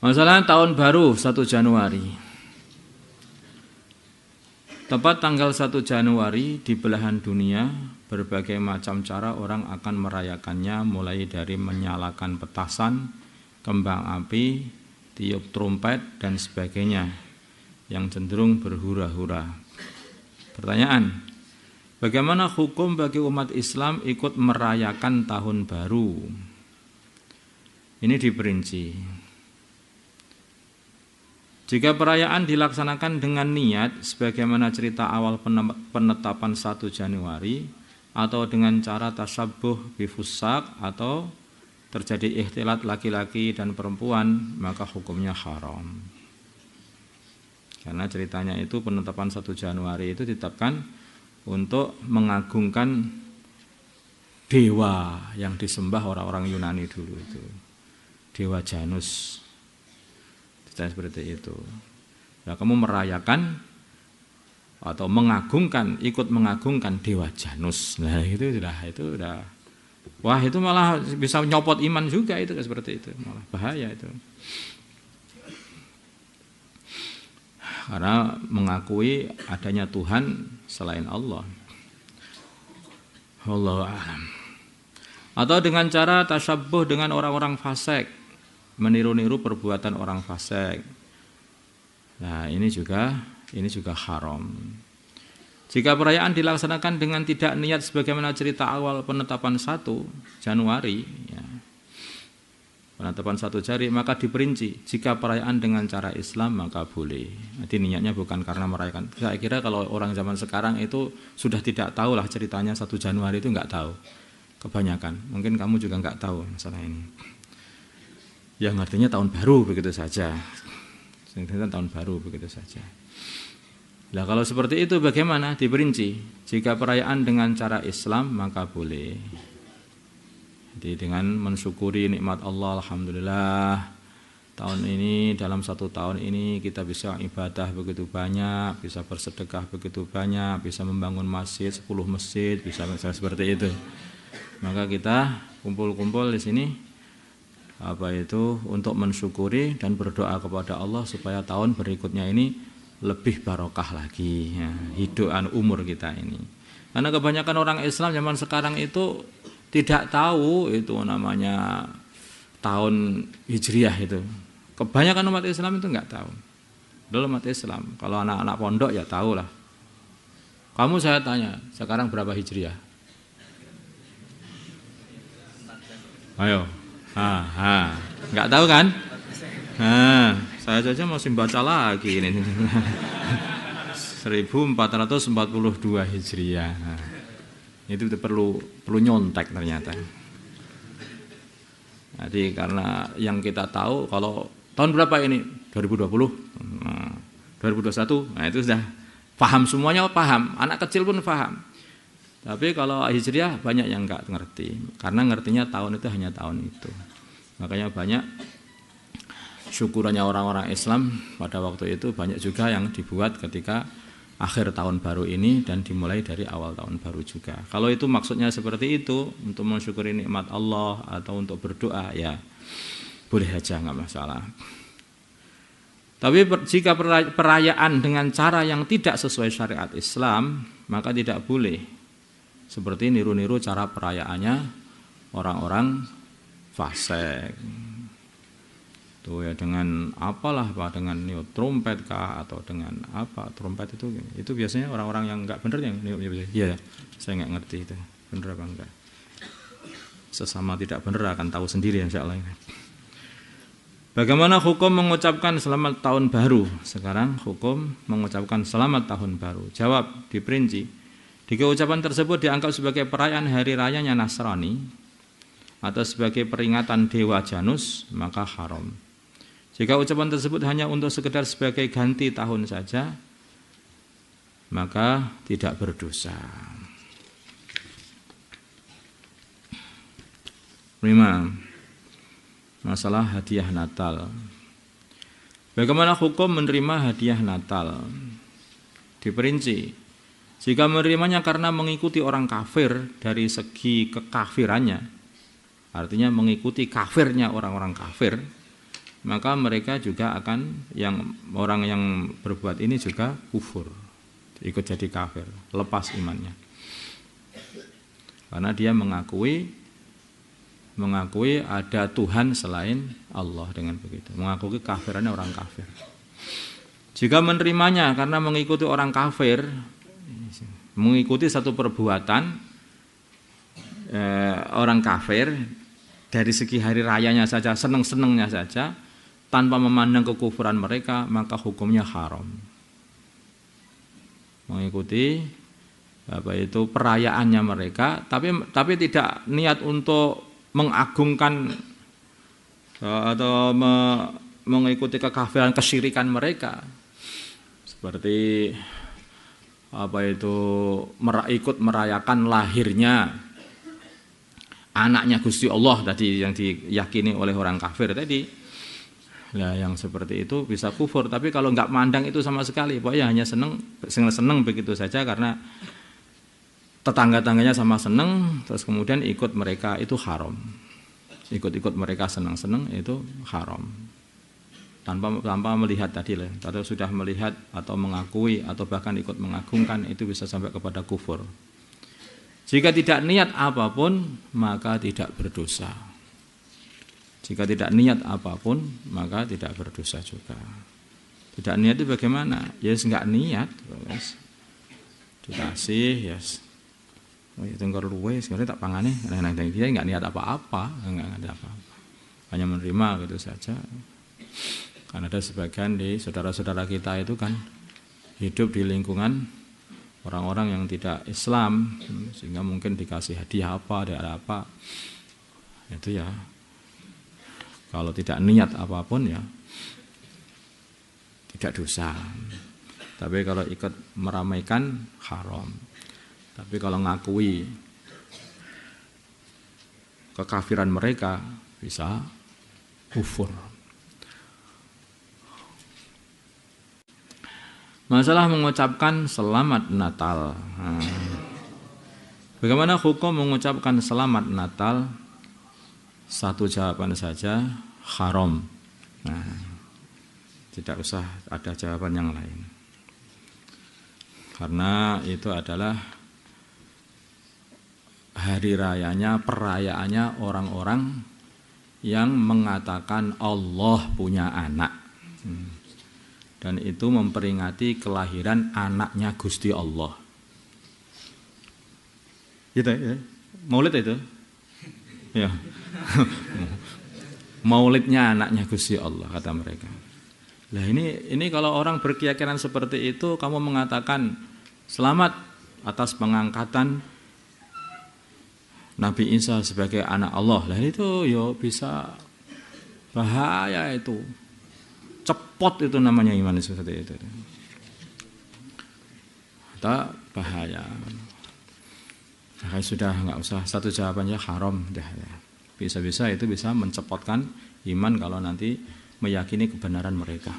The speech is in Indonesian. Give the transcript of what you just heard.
Masalah tahun baru 1 Januari. Tepat tanggal 1 Januari di belahan dunia, berbagai macam cara orang akan merayakannya, mulai dari menyalakan petasan, kembang api, tiup trompet, dan sebagainya, yang cenderung berhura-hura. Pertanyaan, bagaimana hukum bagi umat Islam ikut merayakan tahun baru? Ini diperinci. Jika perayaan dilaksanakan dengan niat sebagaimana cerita awal penetapan 1 Januari, atau dengan cara tasyabuh bifusak, atau terjadi ikhtilat laki-laki dan perempuan, maka hukumnya haram. Karena ceritanya itu penetapan 1 Januari itu ditetapkan untuk mengagungkan dewa yang disembah orang-orang Yunani dulu itu, dewa Janus. Seperti itu. Nah, kamu merayakan atau mengagungkan, ikut mengagungkan dewa Janus. Nah, itu udah wah, itu malah bisa nyopot iman juga itu, seperti itu. Malah bahaya itu. Karena mengakui adanya Tuhan selain Allah. Wallahu a'lam. Atau dengan cara tasyabuh dengan orang-orang fasik, meniru-niru perbuatan orang fasik. Nah, ini juga haram. Jika perayaan dilaksanakan dengan tidak niat sebagaimana cerita awal penetapan 1 Januari, ya, penetapan 1 Januari, maka diperinci. Jika perayaan dengan cara Islam maka boleh. Jadi niatnya bukan karena merayakan. Saya kira kalau orang zaman sekarang itu sudah tidak tahu lah ceritanya 1 Januari itu, nggak tahu. Kebanyakan. Mungkin kamu juga nggak tahu masalah ini. Yang artinya tahun baru begitu saja. Tahun baru begitu saja. Nah, kalau seperti itu bagaimana? Diperinci. Jika perayaan dengan cara Islam maka boleh. Jadi dengan mensyukuri nikmat Allah, alhamdulillah, tahun ini, dalam 1 tahun ini kita bisa ibadah begitu banyak, bisa bersedekah begitu banyak, bisa membangun masjid 10 masjid, bisa seperti itu. Maka kita kumpul-kumpul di sini untuk mensyukuri dan berdoa kepada Allah supaya tahun berikutnya ini lebih barokah lagi, ya, hidupan umur kita ini. Karena kebanyakan orang Islam zaman sekarang itu tidak tahu itu namanya tahun Hijriah itu. Kebanyakan umat Islam itu nggak tahu. Dulu umat Islam, kalau anak-anak pondok ya tahu lah. Kamu saya tanya, sekarang berapa Hijriah? Ayo. Nggak tahu kan? Saya saja masih baca lagi ini. 1442 Hijriah. Itu perlu nyontek ternyata. Jadi karena yang kita tahu kalau tahun berapa ini? 2020, 2021. Nah, itu sudah paham, semuanya paham. Anak kecil pun paham. Tapi kalau Hijriah banyak yang enggak ngerti, karena ngertinya tahun itu hanya tahun itu. Makanya banyak syukurannya orang-orang Islam pada waktu itu banyak juga yang dibuat ketika akhir tahun baru ini dan dimulai dari awal tahun baru juga. Kalau itu maksudnya seperti itu, untuk mensyukuri nikmat Allah atau untuk berdoa, ya boleh aja, nggak masalah. Tapi jika perayaan dengan cara yang tidak sesuai syariat Islam, maka tidak boleh. Seperti niru-niru cara perayaannya orang-orang fasik. Tuh ya, dengan apalah, dengan niup trompet kah, atau dengan apa? Trompet itu biasanya orang-orang yang enggak benar yang niup. Iya, saya enggak ngerti itu benar apa enggak. Sesama tidak benar akan tahu sendiri insyaallah. Bagaimana hukum mengucapkan selamat tahun baru? Sekarang hukum mengucapkan selamat tahun baru. Jawab, diperinci. Jika ucapan tersebut dianggap sebagai perayaan hari rayanya Nasrani atau sebagai peringatan dewa Janus, maka haram. Jika ucapan tersebut hanya untuk sekedar sebagai ganti tahun saja, maka tidak berdosa. 5. Masalah hadiah Natal. Bagaimana hukum menerima hadiah Natal? Diperinci. Jika menerimanya karena mengikuti orang kafir dari segi kekafirannya, artinya mengikuti kafirnya orang-orang kafir, maka mereka juga akan orang yang berbuat ini juga kufur, ikut jadi kafir, lepas imannya. Karena dia mengakui ada Tuhan selain Allah dengan begitu, mengakui kafirannya orang kafir. Jika menerimanya karena mengikuti orang kafir, mengikuti satu perbuatan orang kafir dari segi hari rayanya saja, seneng-senengnya saja, tanpa memandang kekufuran mereka, maka hukumnya haram. Mengikuti perayaannya mereka, tapi tidak niat untuk mengagungkan atau mengikuti kekafiran, kesyirikan mereka, seperti ikut merayakan lahirnya anaknya Gusti Allah tadi yang diyakini oleh orang kafir tadi. Nah, yang seperti itu bisa kufur. Tapi kalau nggak mandang itu sama sekali, pokoknya hanya seneng begitu saja karena tetangga-tangganya sama seneng, terus kemudian ikut mereka, itu haram. Ikut mereka seneng-seneng itu haram. Tanpa melihat tadi lah, atau sudah melihat atau mengakui atau bahkan ikut mengagungkan, itu bisa sampai kepada kufur. Jika tidak niat apapun, maka tidak berdosa. Jika tidak niat apapun, maka tidak berdosa juga. Tidak niat itu bagaimana? Yes, enggak niat, yes. Dikasih, yes. Oh, itu enggak luwe, sebenarnya tak pangane, dia enggak niat apa-apa, enggak ada apa-apa. Hanya menerima gitu saja. Karena ada sebagian di saudara-saudara kita itu kan hidup di lingkungan orang-orang yang tidak Islam, sehingga mungkin dikasih hadiah apa, ada apa. Itu ya. Kalau tidak niat apapun ya tidak dosa. Tapi kalau ikut meramaikan haram. Tapi kalau ngakui kekafiran mereka bisa kufur. Masalah mengucapkan selamat Natal. Bagaimana hukum mengucapkan selamat Natal? Satu jawaban saja, haram. Nah, tidak usah ada jawaban yang lain. Karena itu adalah hari rayanya, perayaannya orang-orang yang mengatakan Allah punya anak. Dan itu memperingati kelahiran anaknya Gusti Allah. Gitu ya? Maulid itu? Ya. Maulidnya anaknya Gusti Allah, kata mereka. Nah, ini kalau orang berkeyakinan seperti itu, kamu mengatakan selamat atas pengangkatan Nabi Isa sebagai anak Allah. Lah itu ya bisa bahaya itu. Cepot itu namanya iman seperti itu. Tak bahaya. Nah, sudah enggak usah satu jawabannya haram dah. Bisa-bisa itu bisa mencepotkan iman kalau nanti meyakini kebenaran mereka.